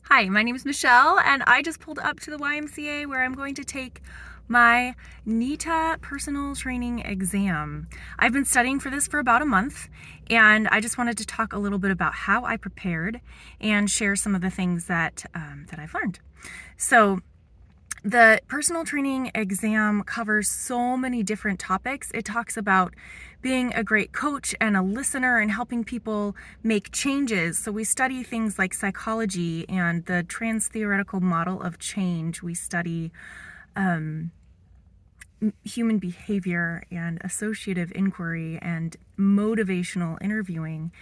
Hi, my name is Michelle, and I just pulled up to the YMCA where I'm going to take my NETA personal training exam. I've been studying for this for about a month, and I just wanted to talk a little bit about how I prepared and share some of the things that I've learned. So, the personal training exam covers so many different topics. It talks about being a great coach and a listener and helping people make changes. So we study things like psychology and the trans-theoretical model of change. We study human behavior and associative inquiry and motivational interviewing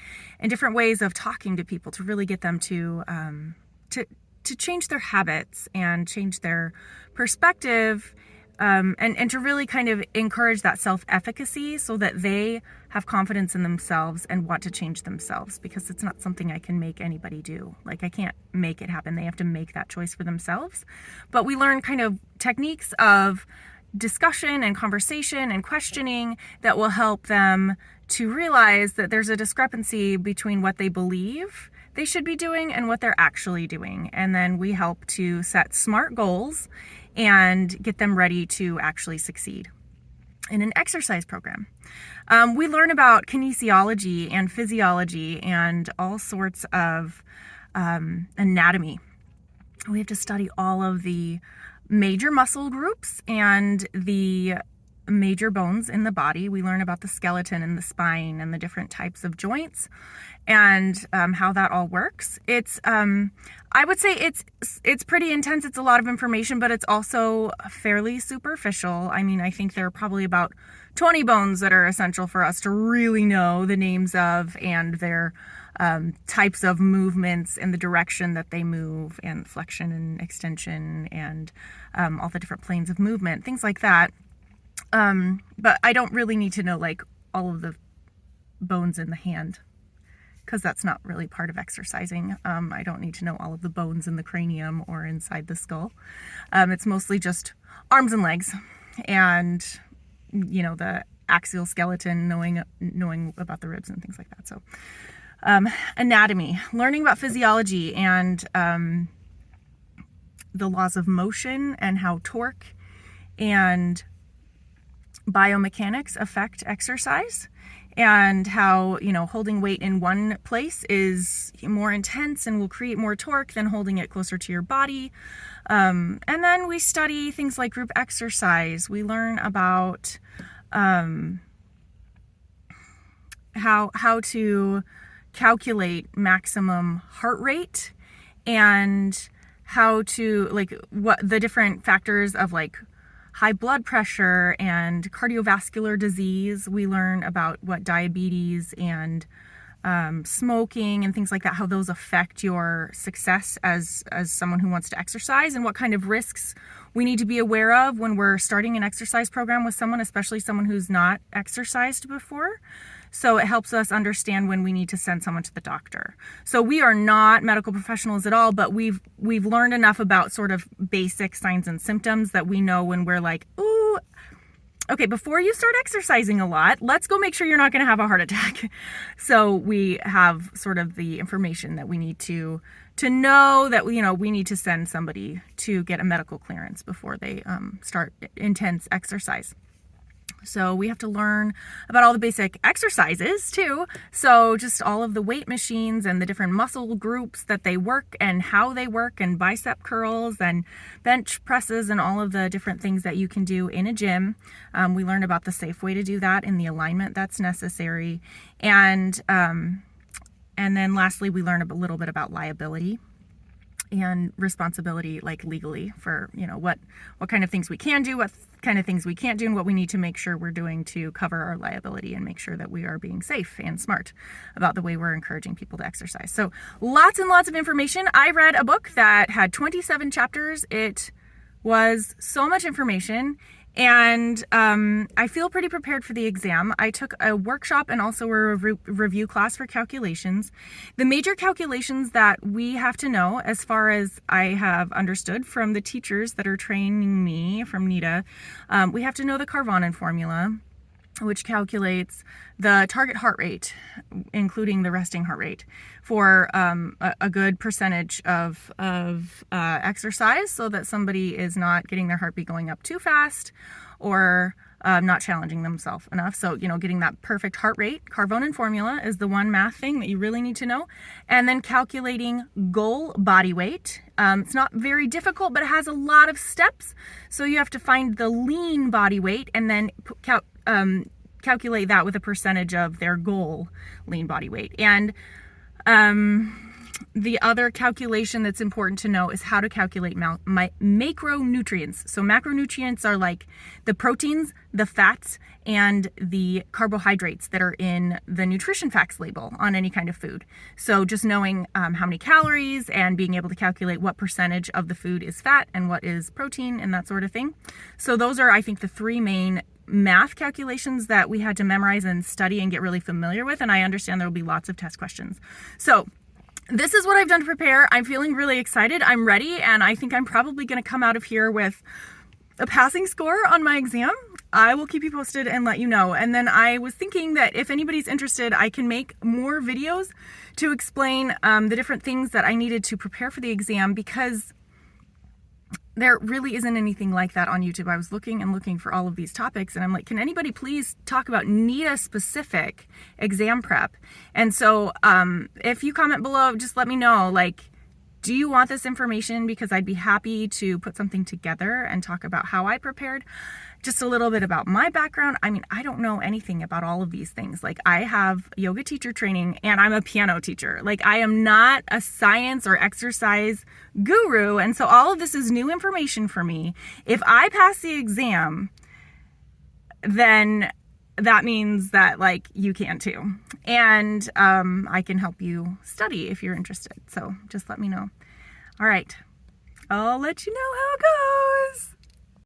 and different ways of talking to people to really get them to change their habits and change their perspective, and to really kind of encourage that self-efficacy so that they have confidence in themselves and want to change themselves, because it's not something I can make anybody do. Like, I can't make it happen. They have to make that choice for themselves. But we learn kind of techniques of discussion and conversation and questioning that will help them to realize that there's a discrepancy between what they believe they should be doing and what they're actually doing. And then we help to set smart goals and get them ready to actually succeed. In an exercise program, we learn about kinesiology and physiology and all sorts of anatomy. We have to study all of the major muscle groups and the major bones in the body. We learn about the skeleton and the spine and the different types of joints and how that all works. It's I would say it's pretty intense. It's a lot of information, but it's also fairly superficial. I mean, I think there are probably about 20 bones that are essential for us to really know the names of and their types of movements and the direction that they move and flexion and extension and all the different planes of movement, things like that. But I don't really need to know like all of the bones in the hand, because that's not really part of exercising. I don't need to know all of the bones in the cranium or inside the skull. It's mostly just arms and legs and, the axial skeleton, knowing about the ribs and things like that. So anatomy, learning about physiology and the laws of motion and how torque and biomechanics affect exercise, and how, holding weight in one place is more intense and will create more torque than holding it closer to your body. And then we study things like group exercise. We learn about how to calculate maximum heart rate and how to, like, what the different factors of like high blood pressure and cardiovascular disease. We learn about what diabetes and smoking and things like that, how those affect your success as someone who wants to exercise, and what kind of risks we need to be aware of when we're starting an exercise program with someone, especially someone who's not exercised before. So it helps us understand when we need to send someone to the doctor. So we are not medical professionals at all, but we've learned enough about sort of basic signs and symptoms that we know when we're like, ooh, okay, before you start exercising a lot, let's go make sure you're not going to have a heart attack. So we have sort of the information that we need to know that, we need to send somebody to get a medical clearance before they start intense exercise. So we have to learn about all the basic exercises too. So just all of the weight machines and the different muscle groups that they work and how they work, and bicep curls and bench presses and all of the different things that you can do in a gym. We learn about the safe way to do that and the alignment that's necessary. And then lastly, we learn a little bit about liability and responsibility, like legally, for what kind of things we can do, what kind of things we can't do, and what we need to make sure we're doing to cover our liability and make sure that we are being safe and smart about the way we're encouraging people to exercise. So lots and lots of information. I read a book that had 27 chapters. It was so much information, and I feel pretty prepared for the exam. I took a workshop and also a review class for calculations. The major calculations that we have to know, as far as I have understood from the teachers that are training me from NETA, we have to know the Carvonin formula. which calculates the target heart rate, including the resting heart rate, for a good percentage of exercise, so that somebody is not getting their heartbeat going up too fast or not challenging themselves enough. So, getting that perfect heart rate. Carbonin formula is the one math thing that you really need to know. And then calculating goal body weight. It's not very difficult, but it has a lot of steps. So you have to find the lean body weight and then calculate that with a percentage of their goal lean body weight. And the other calculation that's important to know is how to calculate macronutrients. So macronutrients are like the proteins, the fats, and the carbohydrates that are in the nutrition facts label on any kind of food. So just knowing how many calories and being able to calculate what percentage of the food is fat and what is protein and that sort of thing. So those are, I think, the three main math calculations that we had to memorize and study and get really familiar with. And I understand there will be lots of test questions. So this is what I've done to prepare. I'm feeling really excited. I'm ready, and I think I'm probably going to come out of here with a passing score on my exam. I will keep you posted and let you know. And then I was thinking that if anybody's interested, I can make more videos to explain the different things that I needed to prepare for the exam, because there really isn't anything like that on YouTube. I was looking for all of these topics, and I'm like, can anybody please talk about NETA specific exam prep? And so if you comment below, just let me know, like, do you want this information? Because I'd be happy to put something together and talk about how I prepared. Just a little bit about my background. I mean, I don't know anything about all of these things. Like, I have yoga teacher training and I'm a piano teacher. Like, I am not a science or exercise guru. And so all of this is new information for me. If I pass the exam, then that means that, like, you can too. And I can help you study if you're interested. So just let me know. All right. I'll let you know how it goes.